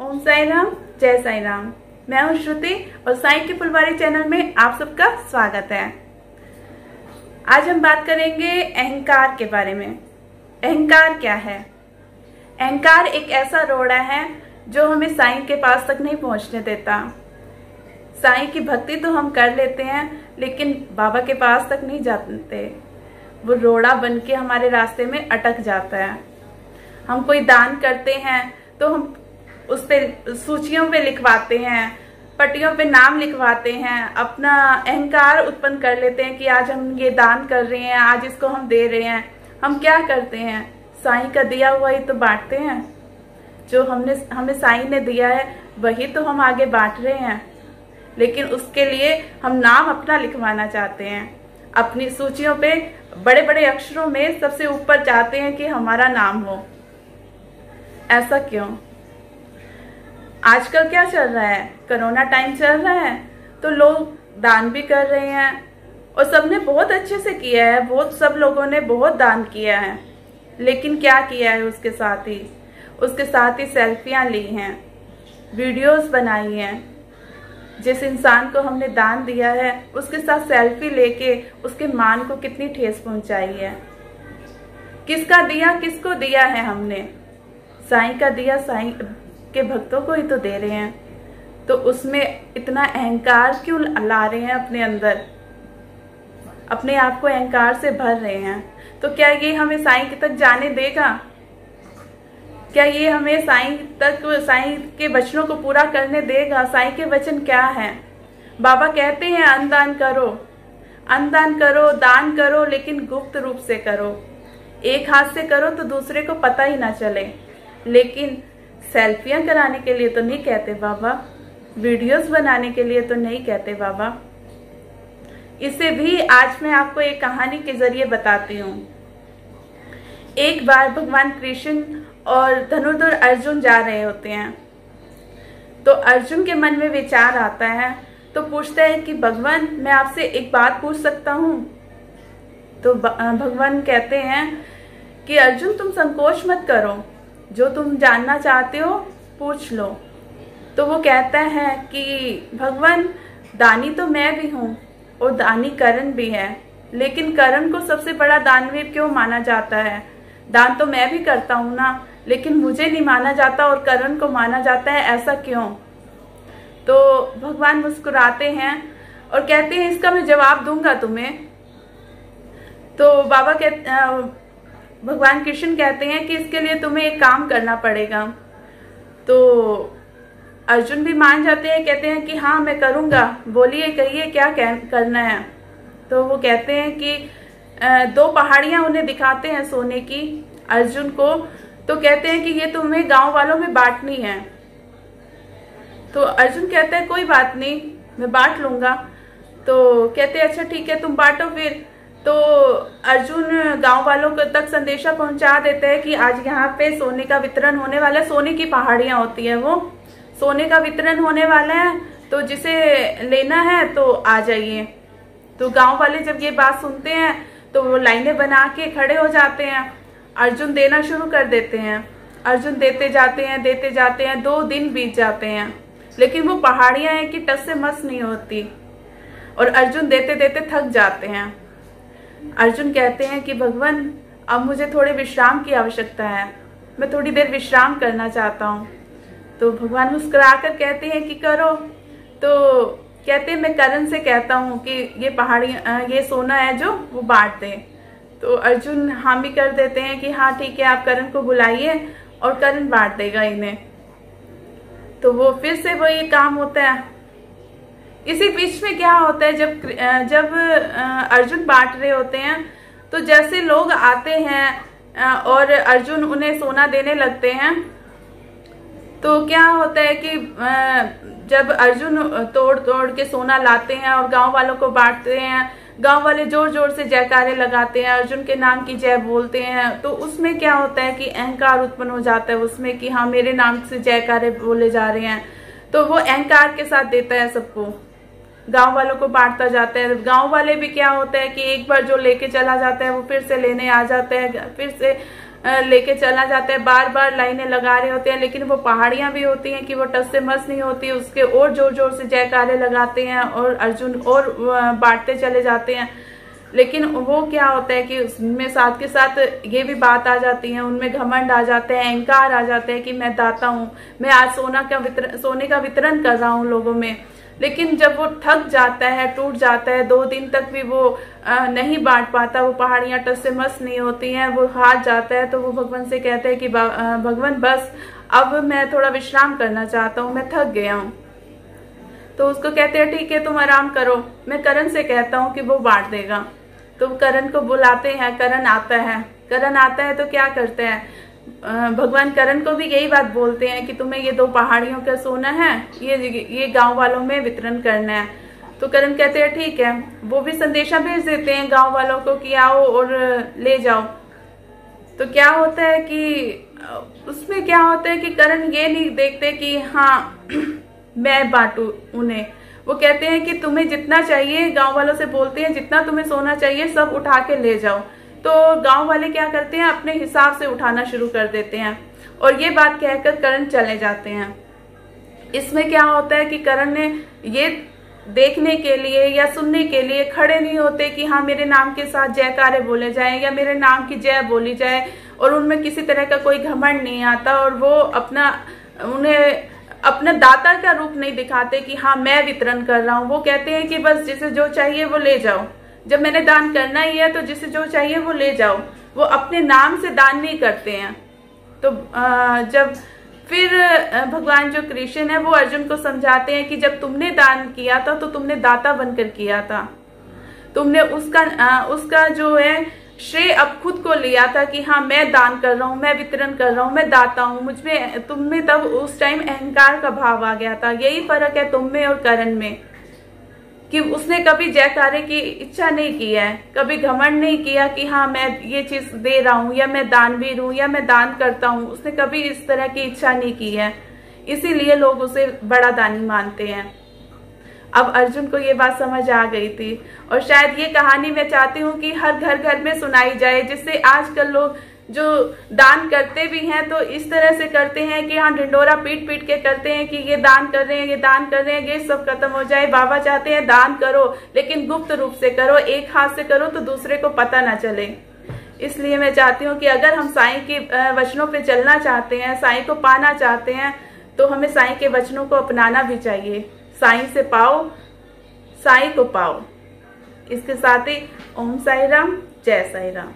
ओम साई राम, जय साई राम। मैं हूं श्रुति और साई की फुलवारी चैनल में आप सबका स्वागत है। आज हम बात करेंगे अहंकार के बारे में। अहंकार क्या है? अहंकार एक ऐसा रोड़ा है जो हमें साईं के पास तक नहीं पहुंचने देता। साईं की भक्ति तो हम कर लेते हैं लेकिन बाबा के पास तक नहीं जाते। वो रोड़ा बन के हमारे रास्ते में अटक जाता है। हम कोई दान करते हैं तो हम उस पे सूचियों पे लिखवाते हैं, पट्टियों पे नाम लिखवाते हैं, अपना अहंकार उत्पन्न कर लेते हैं कि आज हम ये दान कर रहे हैं, आज इसको हम दे रहे हैं। हम क्या करते हैं? साईं का दिया हुआ ही तो बांटते हैं। जो हमें साईं ने दिया है वही तो हम आगे बांट रहे हैं, लेकिन उसके लिए हम नाम अपना लिखवाना चाहते हैं। अपनी सूचियों पे बड़े बड़े अक्षरों में सबसे ऊपर चाहते हैं कि हमारा नाम हो। ऐसा क्यों? आजकल क्या चल रहा है? कोरोना टाइम चल रहा है तो लोग दान भी कर रहे हैं और सबने बहुत अच्छे से किया है। सब लोगों ने बहुत दान किया है, लेकिन क्या किया है? उसके साथ ही सेल्फियां ली हैं, वीडियोस बनाई हैं। जिस इंसान को हमने दान दिया है उसके साथ सेल्फी लेके उसके मान को कितनी ठेस पहुंचाई है। किसका दिया, किसको दिया है हमने? साईं का दिया साईं के भक्तों को ही तो दे रहे हैं। तो उसमें इतना अहंकार क्यों ला रहे हैं? अपने अंदर अपने आप को अहंकार से भर रहे हैं। तो क्या ये हमें साईं तक जाने देगा? क्या ये हमें साईं के वचनों को पूरा करने देगा? साईं के वचन क्या है? बाबा कहते हैं अन्नदान करो, दान करो, लेकिन गुप्त रूप से करो। एक हाथ से करो तो दूसरे को पता ही ना चले। लेकिन सेल्फियां कराने के लिए तो नहीं कहते बाबा, वीडियोस बनाने के लिए तो नहीं कहते बाबा। इसे भी आज मैं आपको एक कहानी के जरिए बताती हूँ। एक बार भगवान कृष्ण और धनुर्धर अर्जुन जा रहे होते हैं तो अर्जुन के मन में विचार आता है, तो पूछता है कि भगवान मैं आपसे एक बात पूछ सकता हूँ? तो भगवान कहते हैं कि अर्जुन तुम संकोच मत करो, जो तुम जानना चाहते हो पूछ लो। तो वो कहता है कि भगवान दानी तो मैं भी हूँ और दानी करण भी है, लेकिन करण को सबसे बड़ा दानवीर क्यों माना जाता है? दान तो मैं भी करता हूँ ना, लेकिन मुझे नहीं माना जाता और करण को माना जाता है, ऐसा क्यों? तो भगवान मुस्कुराते हैं और कहते हैं इसका मैं जवाब दूंगा तुम्हें। तो भगवान कृष्ण कहते हैं कि इसके लिए तुम्हें एक काम करना पड़ेगा। तो अर्जुन भी मान जाते हैं, कहते हैं कि हाँ मैं करूंगा, बोलिए कहिए क्या करना है। तो वो कहते हैं कि 2 पहाड़ियां उन्हें दिखाते हैं सोने की अर्जुन को। तो कहते हैं कि ये तुम्हें गांव वालों में बांटनी है। तो अर्जुन कहता है कोई बात नहीं, मैं बांट लूंगा। तो कहते हैं अच्छा ठीक है तुम बांटो फिर। तो अर्जुन गांव वालों को तक संदेशा पहुंचा देते हैं कि आज यहाँ पे सोने का वितरण होने वाला है। सोने की पहाड़ियां होती है, वो सोने का वितरण होने वाला है, तो जिसे लेना है तो आ जाइए। तो गांव वाले जब ये बात सुनते हैं तो वो लाइनें बना के खड़े हो जाते हैं। अर्जुन देना शुरू कर देते हैं। अर्जुन देते जाते हैं 2 दिन बीत जाते हैं, लेकिन वो पहाड़ियां हैं कि टस से मस नहीं होती और अर्जुन देते देते थक जाते हैं। अर्जुन कहते हैं कि भगवान अब मुझे थोड़े विश्राम की आवश्यकता है, मैं थोड़ी देर विश्राम करना चाहता हूँ। तो भगवान मुस्कुराकर कहते हैं कि करो। तो कहते हैं मैं करण से कहता हूँ कि ये सोना है जो वो बांट दे। तो अर्जुन हामी कर देते हैं कि हाँ ठीक है आप करण को बुलाइए और करण बांट देगा इन्हें। तो वो फिर से वही काम होता है। इसी बीच में क्या होता है, जब अर्जुन बांट रहे होते हैं तो जैसे लोग आते हैं और अर्जुन उन्हें सोना देने लगते हैं, तो क्या होता है कि जब अर्जुन तोड़ तोड़ के सोना लाते हैं और गांव वालों को बांटते हैं, गांव वाले जोर जोर से जयकारे लगाते हैं, अर्जुन के नाम की जय बोलते हैं। तो उसमें क्या होता है कि अहंकार उत्पन्न हो जाता है उसमें कि हाँ मेरे नाम से जयकारे बोले जा रहे हैं। तो वो अहंकार के साथ देता है सबको, गांव वालों को बांटता जाता है। गांव वाले भी क्या होता है कि एक बार जो लेके चला जाता है वो फिर से लेने आ जाते हैं, फिर से लेके चला जाता है, बार बार लाइनें लगा रहे होते हैं, लेकिन वो पहाड़ियां भी होती हैं कि वो टस से मस नहीं होती, उसके और जोर जोर से जयकारे लगाते हैं और अर्जुन और बांटते चले जाते हैं। लेकिन वो क्या होता है कि उसमें साथ के साथ ये भी बात आ जाती है, उनमें घमंड आ जाते हैं, अहंकार आ जाते हैं कि मैं दाता हूँ, मैं आज सोने का वितरण कर रहा हूँ लोगों में। लेकिन जब वो थक जाता है, टूट जाता है, 2 दिन तक भी वो नहीं बांट पाता, वो पहाड़ियां टस से मस नहीं होती हैं, वो हार जाता है, तो वो भगवान से कहता है कि भगवान बस अब मैं थोड़ा विश्राम करना चाहता हूँ, मैं थक गया हूँ। तो उसको कहते हैं ठीक है तुम आराम करो, मैं करण से कहता हूँ कि वो बांट देगा। तो करण को बुलाते हैं, करण आता है तो क्या करते हैं, भगवान करण को भी यही बात बोलते हैं कि तुम्हें ये 2 पहाड़ियों का सोना है, ये गांव वालों में वितरण करना है। तो करण कहते हैं ठीक है, वो भी संदेशा भेज देते हैं गांव वालों को कि आओ और ले जाओ। तो क्या होता है कि उसमें क्या होता है कि करण ये नहीं देखते कि हाँ मैं बांटू उन्हें, वो कहते हैं कि तुम्हें जितना चाहिए, गांव वालों से बोलते हैं जितना तुम्हें सोना चाहिए सब उठा के ले जाओ। तो गांव वाले क्या करते हैं, अपने हिसाब से उठाना शुरू कर देते हैं और ये बात कहकर करण चले जाते हैं। इसमें क्या होता है कि करण ने ये देखने के लिए या सुनने के लिए खड़े नहीं होते कि हाँ मेरे नाम के साथ जयकारे बोले जाएं या मेरे नाम की जय बोली जाए, और उनमें किसी तरह का कोई घमंड नहीं आता, और वो उन्हें अपना दाता का रूप नहीं दिखाते कि हाँ मैं वितरण कर रहा हूँ। वो कहते हैं कि बस जिसे जो चाहिए वो ले जाओ, जब मैंने दान करना ही है तो जिसे जो चाहिए वो ले जाओ। वो अपने नाम से दान नहीं करते हैं। तो जब फिर भगवान जो कृष्ण है वो अर्जुन को समझाते हैं कि जब तुमने दान किया था तो तुमने दाता बनकर किया था, तुमने उसका जो है श्रेय अब खुद को लिया था कि हाँ मैं दान कर रहा हूँ, मैं वितरण कर रहा हूँ, मैं दाता हूँ। मुझमें तुमने तब उस टाइम अहंकार का भाव आ गया था। यही फर्क है तुम में और करण में कि उसने कभी जयकारे की इच्छा नहीं की है, कभी घमंड नहीं किया कि हाँ मैं ये चीज दे रहा हूँ या मैं दानवीर हूँ या मैं दान करता हूँ। उसने कभी इस तरह की इच्छा नहीं की है, इसीलिए लोग उसे बड़ा दानी मानते हैं। अब अर्जुन को ये बात समझ आ गई थी, और शायद ये कहानी मैं चाहती हूँ कि हर घर घर में सुनाई जाए, जिससे आजकल लोग जो दान करते भी हैं तो इस तरह से करते हैं कि हाँ ढिंडोरा पीट पीट के करते हैं कि ये दान कर रहे हैं, ये दान कर रहे हैं, ये सब खत्म हो जाए। बाबा चाहते हैं दान करो लेकिन गुप्त रूप से करो, एक हाथ से करो तो दूसरे को पता ना चले। इसलिए मैं चाहती हूँ कि अगर हम साईं के वचनों पे चलना चाहते हैं, साईं को पाना चाहते हैं, तो हमें साईं के वचनों को अपनाना भी चाहिए। साईं से पाओ, साईं को पाओ। इसके साथ ही ओम साई राम, जय साई राम।